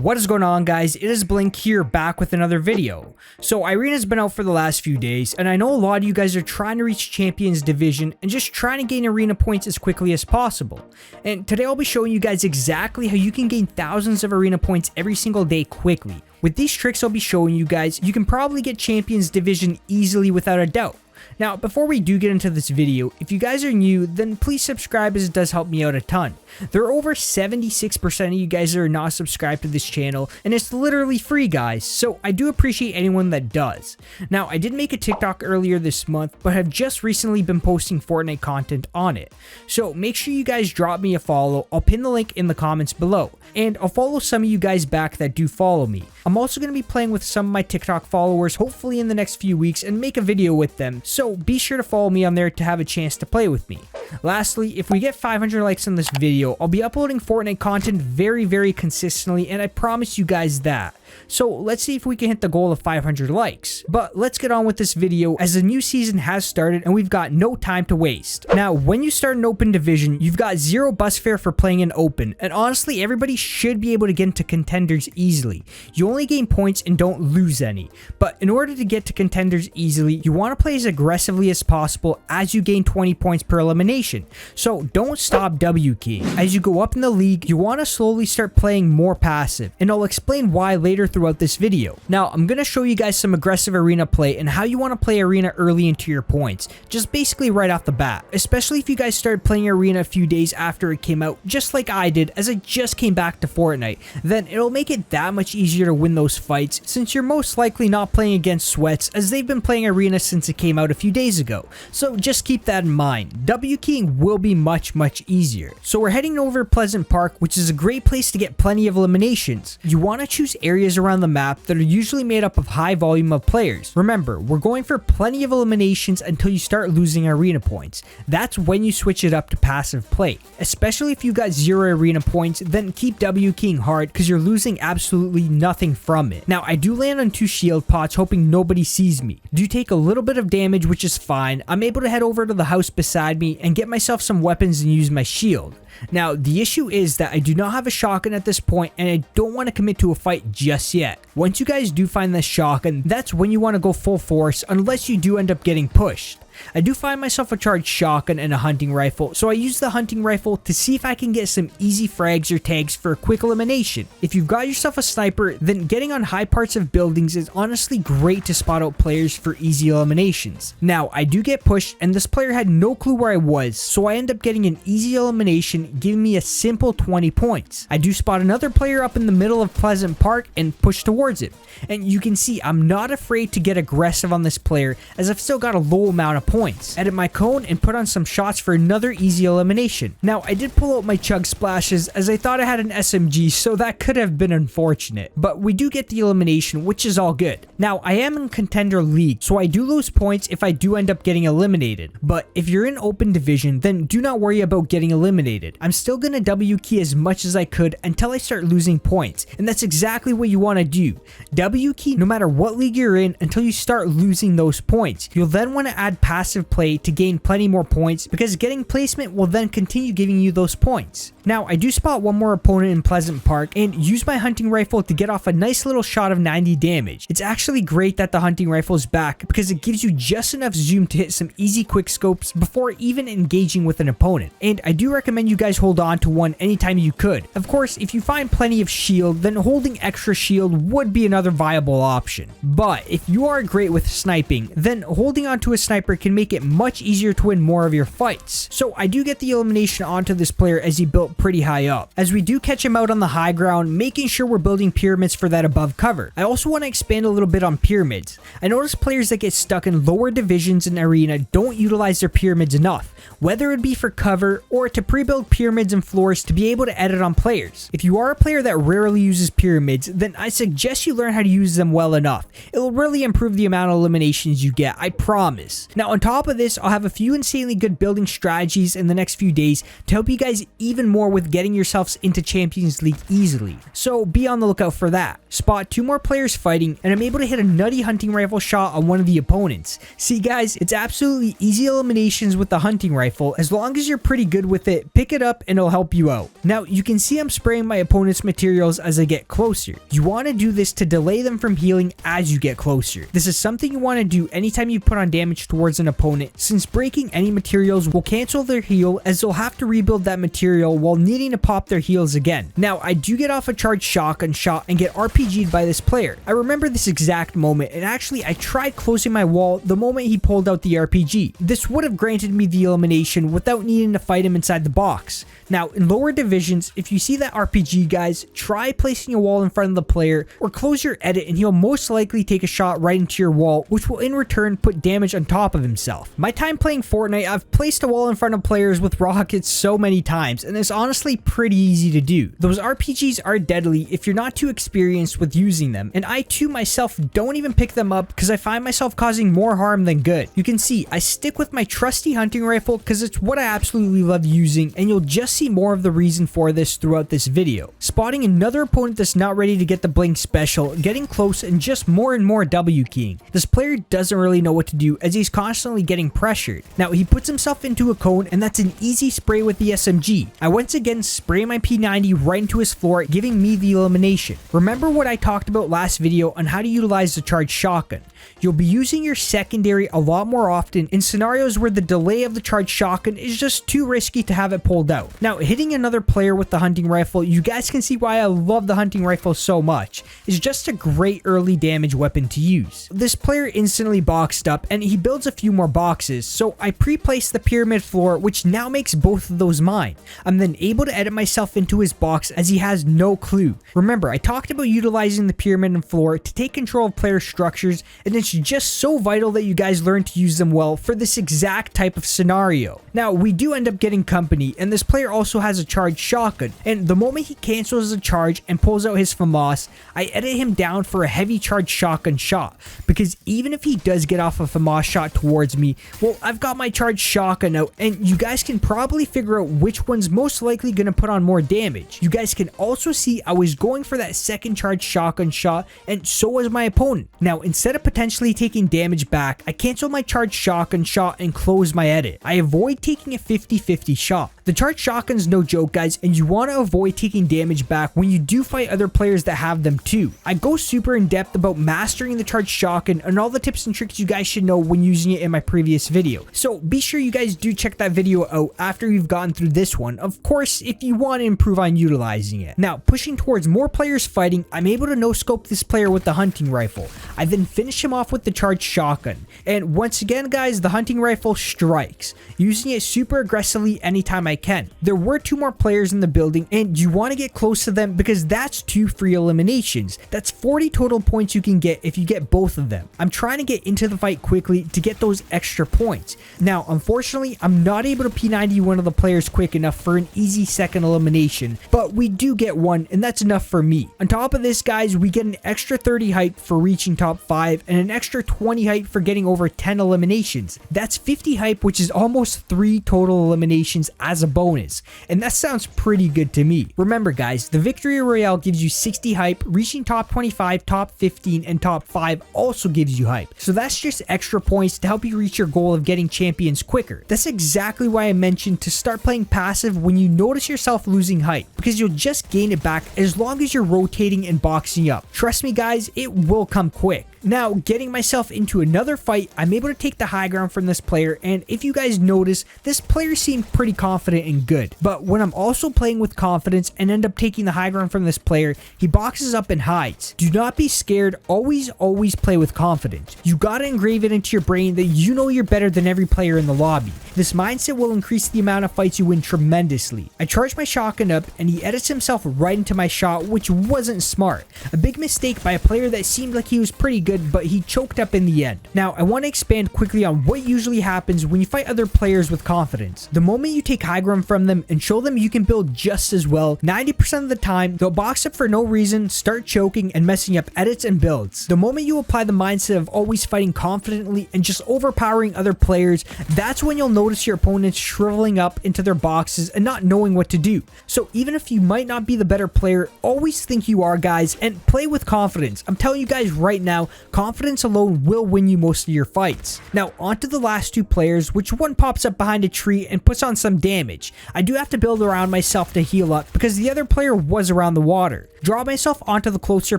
What is going on, guys? It is Blink here, back with another video. So Arena's been out for the last few days, and I know a lot of you guys are trying to reach Champions Division and just trying to gain arena points as quickly as possible. And today I'll be showing you guys exactly how you can gain thousands of arena points every single day quickly. With these tricks I'll be showing you guys, you can probably get Champions Division easily without a doubt. Now, before we do get into this video, if you guys are new, then please subscribe as it does help me out a ton. There are over 76% of you guys that are not subscribed to this channel, and it's literally free, guys, so I do appreciate anyone that does. Now, I did make a TikTok earlier this month, but have just recently been posting Fortnite content on it. So make sure you guys drop me a follow. I'll pin the link in the comments below, and I'll follow some of you guys back that do follow me. I'm also going to be playing with some of my TikTok followers hopefully in the next few weeks and make a video with them, so be sure to follow me on there to have a chance to play with me. Lastly, if we get 500 likes on this video, I'll be uploading Fortnite content very consistently, and I promise you guys that. So let's see if we can hit the goal of 500 likes. But let's get on with this video as the new season has started and we've got no time to waste. Now, when you start an open division, you've got 0 bus fare for playing in open, and honestly everybody should be able to get into contenders easily. You only gain points and don't lose any. But in order to get to contenders easily, you want to play as aggressively as possible as you gain 20 points per elimination. So don't stop W keying. As you go up in the league, you want to slowly start playing more passive, and I'll explain why later throughout this video. Now, I'm going to show you guys some aggressive arena play and how you want to play arena early into your points, just basically right off the bat, especially if you guys started playing arena a few days after it came out, just like I did as I just came back to Fortnite. Then it'll make it that much easier to win those fights, since you're most likely not playing against sweats as they've been playing arena since it came out a few days ago. So just keep that in mind. W keying will be much easier. So we're heading over Pleasant Park, which is a great place to get plenty of eliminations. You want to choose areas around the map that are usually made up of high volume of players. Remember, we're going for plenty of eliminations until you start losing arena points. That's when you switch it up to passive play. Especially if you got 0 arena points, then keep W keying hard because you're losing absolutely nothing from it. Now, I do land on 2 shield pots hoping nobody sees me. Do take a little bit of damage, which is fine. I'm able to head over to the house beside me and get myself some weapons and use my shield. Now, the issue is that I do not have a shotgun at this point, and I don't want to commit to a fight just yet. Once you guys do find this shotgun, that's when you want to go full force, unless you do end up getting pushed. I do find myself a charged shotgun and a hunting rifle, so I use the hunting rifle to see if I can get some easy frags or tags for a quick elimination. If you've got yourself a sniper, then getting on high parts of buildings is honestly great to spot out players for easy eliminations. Now, I do get pushed, and this player had no clue where I was, so I end up getting an easy elimination, giving me a simple 20 points. I do spot another player up in the middle of Pleasant Park and push towards him. And you can see I'm not afraid to get aggressive on this player, as I've still got a low amount of points. Edit my cone and put on some shots for another easy elimination. Now, I did pull out my chug splashes as I thought I had an SMG, so that could have been unfortunate, but we do get the elimination, which is all good. Now, I am in contender league, so I do lose points if I do end up getting eliminated, but if you're in open division, then do not worry about getting eliminated. I'm still gonna W key as much as I could until I start losing points, and that's exactly what you want to do. W key no matter what league you're in until you start losing those points. You'll then want to add passive play to gain plenty more points, because getting placement will then continue giving you those points. Now, I do spot one more opponent in Pleasant Park and use my hunting rifle to get off a nice little shot of 90 damage. It's actually great that the hunting rifle is back because it gives you just enough zoom to hit some easy quick scopes before even engaging with an opponent. And I do recommend you guys hold on to one anytime you could. Of course, if you find plenty of shield, then holding extra shield would be another viable option. But if you are great with sniping, then holding onto a sniper can make it much easier to win more of your fights. So I do get the elimination onto this player as he built pretty high up. As we do catch him out on the high ground, making sure we're building pyramids for that above cover. I also want to expand a little bit on pyramids. I notice players that get stuck in lower divisions in arena don't utilize their pyramids enough, whether it be for cover or to pre-build pyramids and floors to be able to edit on players. If you are a player that rarely uses pyramids, then I suggest you learn how to use them well enough. It'll really improve the amount of eliminations you get, I promise. Now, on top of this, I'll have a few insanely good building strategies in the next few days to help you guys even more with getting yourselves into Champions League easily. So be on the lookout for that. Spot 2 more players fighting, and I'm able to hit a nutty hunting rifle shot on one of the opponents. See guys, it's absolutely easy eliminations with the hunting rifle. As long as you're pretty good with it, pick it up and it'll help you out. Now you can see I'm spraying my opponent's materials as I get closer. You want to do this to delay them from healing as you get closer. This is something you want to do anytime you put on damage towards an opponent, since breaking any materials will cancel their heal, as they'll have to rebuild that material while needing to pop their heals again. Now I do get off a charged shotgun shot and get RPG'd by this player. I remember this exact moment, and actually I tried closing my wall the moment he pulled out the RPG. This would have granted me the elimination without needing to fight him inside the box. Now in lower divisions, if you see that RPG guys, try placing a wall in front of the player or close your edit and he'll most likely take a shot right into your wall, which will in return put damage on top of himself. My time playing Fortnite, I've placed a wall in front of players with rockets so many times, and it's honestly pretty easy to do. Those RPGs are deadly if you're not too experienced with using them, and I too myself don't even pick them up because I find myself causing more harm than good. You can see I stick with my trusty hunting rifle because it's what I absolutely love using, and you'll just see more of the reason for this throughout this video. Spotting another opponent that's not ready to get the blink special, getting close, and just more and more W keying. This player doesn't really know what to do as he's constantly getting pressured. Now he puts himself into a cone, and that's an easy spray with the SMG. I once again spray my P90 right into his floor, giving me the elimination. Remember what I talked about last video on how to utilize the charged shotgun. You'll be using your secondary a lot more often in scenarios where the delay of the charged shotgun is just too risky to have it pulled out. Now hitting another player with the hunting rifle, you guys can see why I love the hunting rifle so much. It's just a great early damage weapon to use. This player instantly boxed up and he builds a few more boxes, so I pre-placed the pyramid floor, which now makes both of those mine. I'm then able to edit myself into his box as he has no clue. Remember, I talked about utilizing the pyramid and floor to take control of player structures, and it's just so vital that you guys learn to use them well for this exact type of scenario. Now we do end up getting company, and this player also has a charged shotgun, and the moment he cancels the charge and pulls out his FAMAS, I edit him down for a heavy charged shotgun shot, because even if he does get off a FAMAS shot towards me, well, I've got my charged shotgun out, and you guys can probably figure out which one's most likely going to put on more damage. You guys can also see I was going for that second charged shotgun shot, and so was my opponent. Now instead of potentially taking damage back, I cancel my charged shotgun shot and close my edit. I avoid taking a 50-50 shot. The charged shotgun's no joke guys, and you want to avoid taking damage back when you do fight other players that have them too. I go super in depth about mastering the charged shotgun and all the tips and tricks you guys should know when using it in my previous video. So be sure you guys do check that video out after you've gotten through this one, of course if you want to improve on utilizing it. Now pushing towards more players fighting, I'm able to no scope this player with the hunting rifle. I then finish him off with the charged shotgun, and once again guys, the hunting rifle strikes, using it super aggressively anytime I can. There were 2 more players in the building, and you want to get close to them because that's 2 free eliminations. That's 40 total points you can get if you get both of them. I'm trying to get into the fight quickly to get those extra points. Now unfortunately I'm not able to P90 one of the players quick enough for an easy second elimination, but we do get one, and that's enough for me. On top of this guys, we get an extra 30 hype for reaching top 5 and an extra 20 hype for getting over 10 eliminations. That's 50 hype, which is almost 3 total eliminations as a bonus, and that sounds pretty good to me. Remember guys, the victory royale gives you 60 hype, reaching top 25, top 15, and top 5 also gives you hype, so that's just extra points to help you reach your goal of getting champions quicker. That's exactly why I mentioned to start playing passive when you notice yourself losing hype, because you'll just gain it back as long as you're rotating and boxing up. Trust me guys, it will come quick. Now, getting myself into another fight, I'm able to take the high ground from this player, and if you guys notice, this player seemed pretty confident and good. But when I'm also playing with confidence and end up taking the high ground from this player, he boxes up and hides. Do not be scared, always play with confidence. You gotta engrave it into your brain that you know you're better than every player in the lobby. This mindset will increase the amount of fights you win tremendously. I charged my shotgun up and he edits himself right into my shot, which wasn't smart. A big mistake by a player that seemed like he was pretty good, but he choked up in the end. Now, I want to expand quickly on what usually happens when you fight other players with confidence. The moment you take high ground from them and show them you can build just as well, 90% of the time, they'll box up for no reason, start choking, and messing up edits and builds. The moment you apply the mindset of always fighting confidently and just overpowering other players, that's when you'll notice your opponents shriveling up into their boxes and not knowing what to do. So even if you might not be the better player, always think you are, guys, and play with confidence. I'm telling you guys right now, confidence alone will win you most of your fights. Now, on to the last two players, which one pops up behind a tree and puts on some damage. I do have to build around myself to heal up because the other player was around the water. Draw myself onto the closer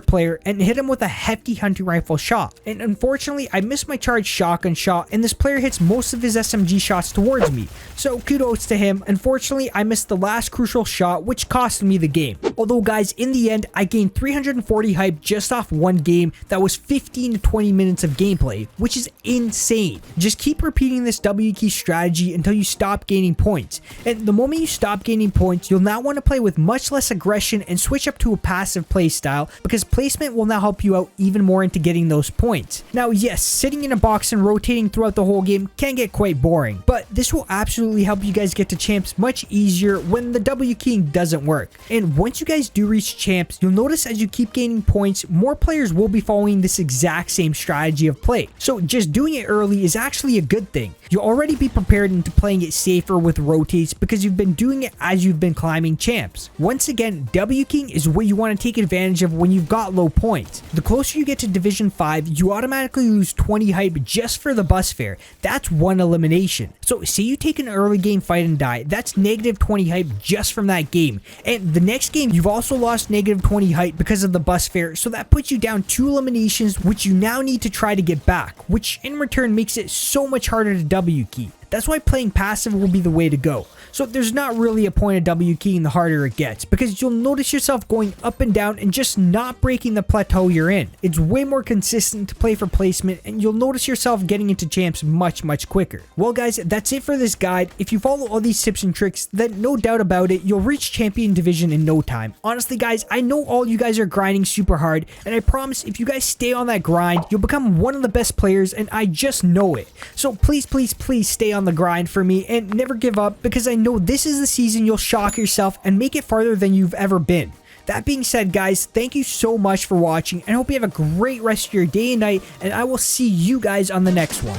player and hit him with a hefty hunting rifle shot. And unfortunately, I missed my charged shotgun shot and this player hits most of his SMG shots towards me. So kudos to him. Unfortunately, I missed the last crucial shot, which cost me the game. Although guys, in the end, I gained 340 hype just off one game that was 15 to 20 minutes of gameplay, which is insane. Just keep repeating this W key strategy until you stop gaining points. And the moment you stop gaining points, you'll now want to play with much less aggression and switch up to a passive play style, because placement will now help you out even more into getting those points. Now yes, sitting in a box and rotating throughout the whole game can get quite boring, but this will absolutely help you guys get to champs much easier when the W keying doesn't work. And once you guys do reach champs, you'll notice as you keep gaining points, more players will be following this exact same strategy of play. So just doing it early is actually a good thing. You'll already be prepared into playing it safer with rotates because you've been doing it as you've been climbing champs. Once again, W keying is what you want to take advantage of when you've got low points. The closer you get to Division 5, you automatically lose 20 hype just for the bus fare. That's one elimination. So say you take an early game fight and die, that's negative 20 hype just from that game. And the next game, you've also lost negative 20 hype because of the bus fare, so that puts you down 2 eliminations, which you now need to try to get back, which in return makes it so much harder to W key. That's why playing passive will be the way to go. So there's not really a point of W keying the harder it gets, because you'll notice yourself going up and down and just not breaking the plateau you're in. It's way more consistent to play for placement, and you'll notice yourself getting into champs much quicker. Well guys, that's it for this guide. If you follow all these tips and tricks, then no doubt about it, you'll reach champion division in no time. Honestly guys, I know all you guys are grinding super hard, and I promise if you guys stay on that grind, you'll become one of the best players, and I just know it. So please stay on the grind for me and never give up, because I know this is the season you'll shock yourself and make it farther than you've ever been. That being said guys, thank you so much for watching and I hope you have a great rest of your day and night, and I will see you guys on the next one.